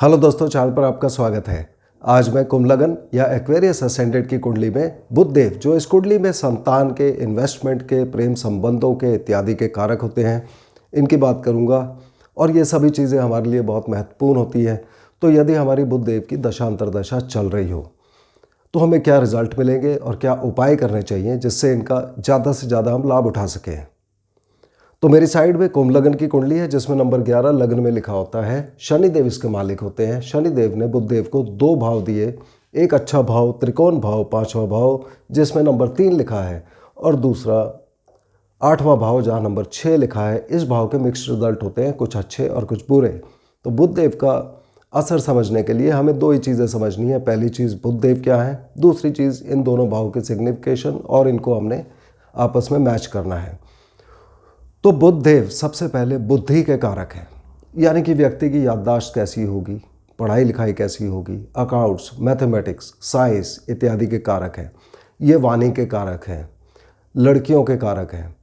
Hello दोस्तों, channel पर आपका स्वागत है। आज मैं कुंभलग्न या एक्वेरियस असेंडेंट की कुंडली में बुध देव, जो इस कुंडली में संतान के, इन्वेस्टमेंट के, प्रेम संबंधों के इत्यादि के कारक होते हैं, इनकी बात करूंगा। और ये सभी चीज़ें हमारे लिए बहुत महत्वपूर्ण होती हैं। तो यदि हमारी बुध देव की दशा अंतर्दशा चल रही हो तो हमें क्या रिजल्ट मिलेंगे और क्या उपाय करने चाहिए जिससे इनका ज़्यादा से ज़्यादा हम लाभ उठा सकें। तो मेरी साइड में कुंभलग्न की कुंडली है जिसमें नंबर 11 लग्न में लिखा होता है। शनिदेव इसके मालिक होते हैं। शनिदेव ने बुध देव को 2 भाव दिए, एक अच्छा भाव त्रिकोण भाव 5वां भाव जिसमें नंबर 3 लिखा है, और दूसरा 8वां भाव जहाँ नंबर 6 लिखा है। इस भाव के मिक्स्ड रिजल्ट होते हैं, कुछ अच्छे और कुछ बुरे। तो बुध देव का असर समझने के लिए हमें 2 ही चीज़ें समझनी है। पहली चीज़ बुध देव क्या है, दूसरी चीज़ इन दोनों भाव के सिग्निफिकेशन, और इनको हमने आपस में मैच करना है। तो बुध देव सबसे पहले बुद्धि के कारक हैं, यानी कि व्यक्ति की याददाश्त कैसी होगी, पढ़ाई लिखाई कैसी होगी, अकाउंट्स, मैथमेटिक्स, साइंस इत्यादि के कारक हैं। ये वाणी के कारक हैं, लड़कियों के कारक हैं।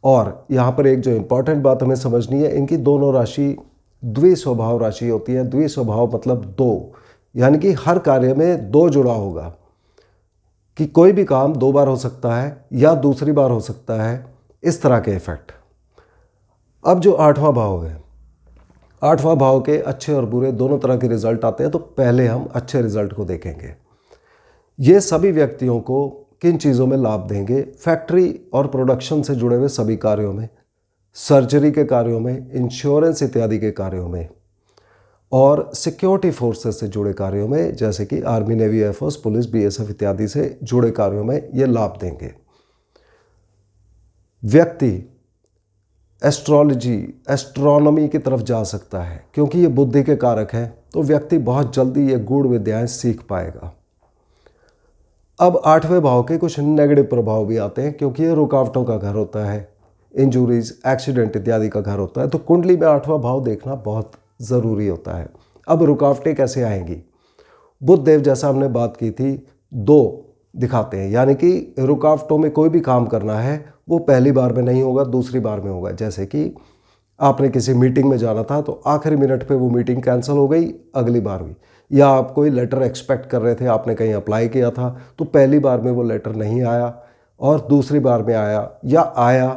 और यहाँ पर एक जो इम्पॉर्टेंट बात हमें समझनी है, इनकी दोनों राशि द्विस्वभाव राशि होती है। द्विस्वभाव मतलब 2, यानी कि हर कार्य में 2 जुड़ा होगा, कि कोई भी काम 2 बार हो सकता है या दूसरी बार हो सकता है, इस तरह के इफेक्ट। अब जो 8वां भाव है, 8वां भाव के अच्छे और बुरे दोनों तरह के रिजल्ट आते हैं। तो पहले हम अच्छे रिजल्ट को देखेंगे। ये सभी व्यक्तियों को किन चीज़ों में लाभ देंगे? फैक्ट्री और प्रोडक्शन से जुड़े हुए सभी कार्यों में, सर्जरी के कार्यों में, इंश्योरेंस इत्यादि के कार्यों में, और सिक्योरिटी फोर्सेस से जुड़े कार्यों में, जैसे कि army, navy, air force, police, BSF इत्यादि से जुड़े कार्यों में ये लाभ देंगे। व्यक्ति एस्ट्रोलॉजी, एस्ट्रोनॉमी की तरफ जा सकता है, क्योंकि ये बुद्धि के कारक हैं। तो व्यक्ति बहुत जल्दी ये गूढ़ विद्याएं सीख पाएगा। अब 8वें भाव के कुछ नेगेटिव प्रभाव भी आते हैं, क्योंकि ये रुकावटों का घर होता है, इंजुरीज, एक्सीडेंट इत्यादि का घर होता है। तो कुंडली में 8वां भाव देखना बहुत ज़रूरी होता है। अब रुकावटें कैसे आएंगी? बुध देव, जैसा हमने बात की थी, 2 दिखाते हैं, यानी कि रुकावटों में कोई भी काम करना है वो पहली बार में नहीं होगा, दूसरी बार में होगा। जैसे कि आपने किसी मीटिंग में जाना था तो आखिरी मिनट पे वो मीटिंग कैंसिल हो गई, अगली बार हुई। या आप कोई लेटर एक्सपेक्ट कर रहे थे, आपने कहीं अप्लाई किया था तो पहली बार में वो लेटर नहीं आया और दूसरी बार में आया, या आया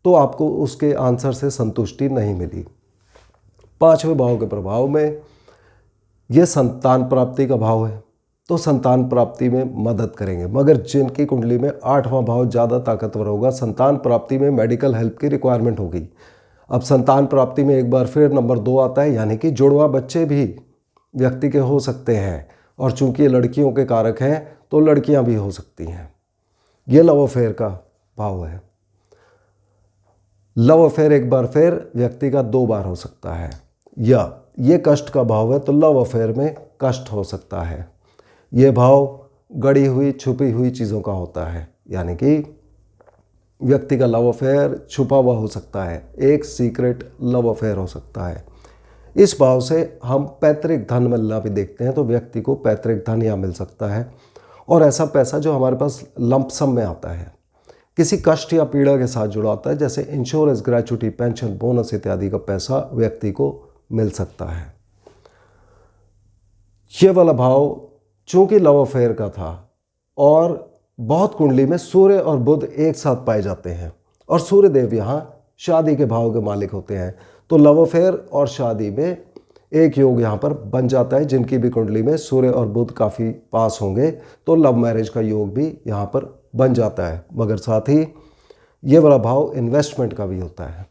तो आपको उसके आंसर से संतुष्टि नहीं मिली। 5वें भाव के प्रभाव में ये संतान प्राप्ति का भाव है, तो संतान प्राप्ति में मदद करेंगे। मगर जिनकी कुंडली में 8वां भाव ज़्यादा ताकतवर होगा, संतान प्राप्ति में मेडिकल हेल्प की रिक्वायरमेंट होगी। अब संतान प्राप्ति में एक बार फिर नंबर 2 आता है, यानी कि जुड़वा बच्चे भी व्यक्ति के हो सकते हैं। और चूंकि ये लड़कियों के कारक हैं तो लड़कियां भी हो सकती हैं। ये लव अफेयर का भाव है। लव अफेयर एक बार फिर व्यक्ति का 2 बार हो सकता है। या ये कष्ट का भाव है, तो लव अफेयर में कष्ट हो सकता है। ये भाव गड़ी हुई छुपी हुई चीज़ों का होता है, यानी कि व्यक्ति का लव अफेयर छुपा हुआ हो सकता है, एक सीक्रेट लव अफेयर हो सकता है। इस भाव से हम पैतृक धन मिलना भी देखते हैं। तो व्यक्ति को पैतृक धन यहाँ मिल सकता है, और ऐसा पैसा जो हमारे पास लंप सम में आता है, किसी कष्ट या पीड़ा के साथ जुड़ा होता है, जैसे इंश्योरेंस, ग्रेच्युटी, पेंशन, बोनस इत्यादि का पैसा व्यक्ति को मिल सकता है। ये वाला भाव चूंकि लव अफेयर का था, और बहुत कुंडली में सूर्य और बुध एक साथ पाए जाते हैं, और सूर्य देव यहाँ शादी के भाव के मालिक होते हैं। तो लव अफेयर और शादी में एक योग यहाँ पर बन जाता है। जिनकी भी कुंडली में सूर्य और बुध काफ़ी पास होंगे तो लव मैरिज का योग भी यहाँ पर बन जाता है। मगर साथ ही ये वाला भाव इन्वेस्टमेंट का भी होता है।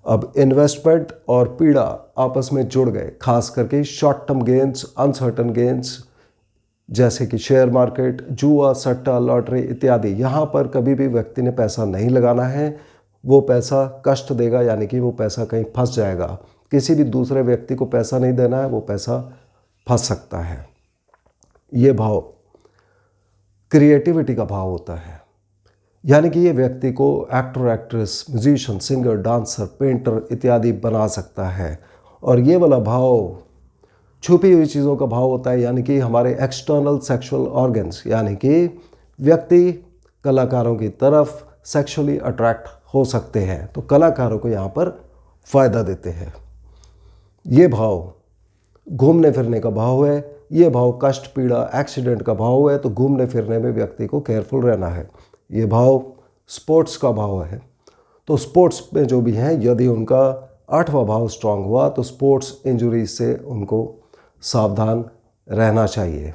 अब इन्वेस्टमेंट और पीड़ा आपस में जुड़ गए, खास करके short term gains, uncertain gains, जैसे कि शेयर मार्केट, जुआ, सट्टा, लॉटरी इत्यादि। यहाँ पर कभी भी व्यक्ति ने पैसा नहीं लगाना है। वो पैसा कष्ट देगा, यानी कि वो पैसा कहीं फंस जाएगा। किसी भी दूसरे व्यक्ति को पैसा नहीं देना है, वो पैसा फंस सकता है। ये भाव क्रिएटिविटी का भाव होता है, यानी कि ये व्यक्ति को actor, actress, musician, singer, dancer, painter इत्यादि बना सकता है। और ये वाला भाव छुपी हुई चीज़ों का भाव होता है, यानी कि हमारे एक्सटर्नल सेक्सुअल ऑर्गन्स, यानी कि व्यक्ति कलाकारों की तरफ सेक्सुअली अट्रैक्ट हो सकते हैं। तो कलाकारों को यहाँ पर फ़ायदा देते हैं। ये भाव घूमने फिरने का भाव है, ये भाव कष्ट, पीड़ा, एक्सीडेंट का भाव है, तो घूमने फिरने में व्यक्ति को केयरफुल रहना है। ये भाव स्पोर्ट्स का भाव है, तो स्पोर्ट्स में जो भी हैं यदि उनका 8वां भाव स्ट्रांग हुआ तो स्पोर्ट्स इंजरीज से उनको सावधान रहना चाहिए।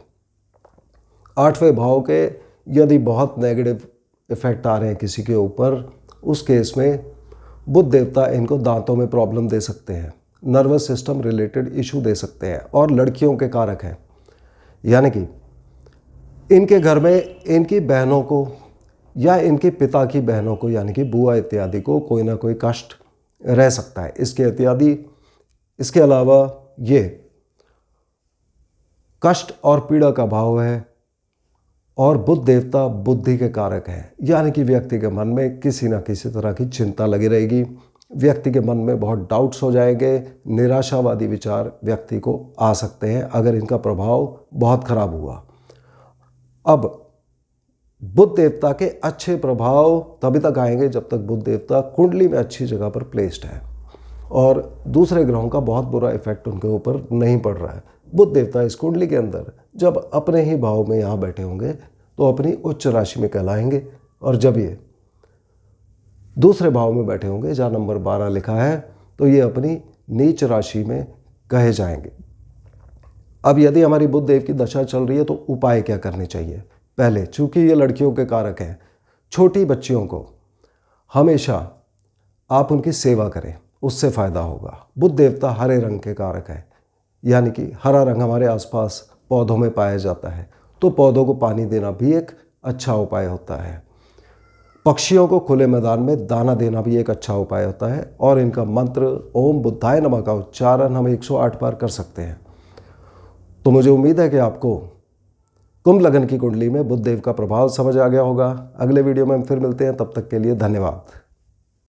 8वें भाव के यदि बहुत नेगेटिव इफेक्ट आ रहे हैं किसी के ऊपर, उस केस में बुध देवता इनको दांतों में प्रॉब्लम दे सकते हैं, नर्वस सिस्टम रिलेटेड इशू दे सकते हैं, और लड़कियों के कारक हैं, यानी कि इनके घर में इनकी बहनों को या इनके पिता की बहनों को यानी कि बुआ इत्यादि को कोई ना कोई कष्ट रह सकता है। इसके अलावा ये कष्ट और पीड़ा का भाव है, और बुध देवता बुद्धि के कारक हैं, यानी कि व्यक्ति के मन में किसी न किसी तरह की चिंता लगी रहेगी, व्यक्ति के मन में बहुत डाउट्स हो जाएंगे, निराशावादी विचार व्यक्ति को आ सकते हैं अगर इनका प्रभाव बहुत खराब हुआ। अब बुध देवता के अच्छे प्रभाव तभी तक आएंगे जब तक बुध देवता कुंडली में अच्छी जगह पर प्लेस्ड है और दूसरे ग्रहों का बहुत बुरा इफेक्ट उनके ऊपर नहीं पड़ रहा है। बुध देवता इस कुंडली के अंदर जब अपने ही भाव में यहाँ बैठे होंगे तो अपनी उच्च राशि में कहलाएंगे, और जब ये दूसरे भाव में बैठे होंगे जहाँ नंबर 12 लिखा है तो ये अपनी नीच राशि में कहे जाएंगे। अब यदि हमारी बुध देव की दशा चल रही है तो उपाय क्या करने चाहिए? पहले, चूंकि ये लड़कियों के कारक हैं, छोटी बच्चियों को हमेशा आप उनकी सेवा करें, उससे फ़ायदा होगा। बुध देवता हरे रंग के कारक है, यानी कि हरा रंग हमारे आसपास पौधों में पाया जाता है, तो पौधों को पानी देना भी एक अच्छा उपाय होता है। पक्षियों को खुले मैदान में दाना देना भी एक अच्छा उपाय होता है, और इनका मंत्र ओम बुद्धाय नमः का उच्चारण हम 108 बार कर सकते हैं। तो मुझे उम्मीद है कि आपको कुंभ लगन की कुंडली में बुध देव का प्रभाव समझ आ गया होगा। अगले वीडियो में हम फिर मिलते हैं, तब तक के लिए धन्यवाद।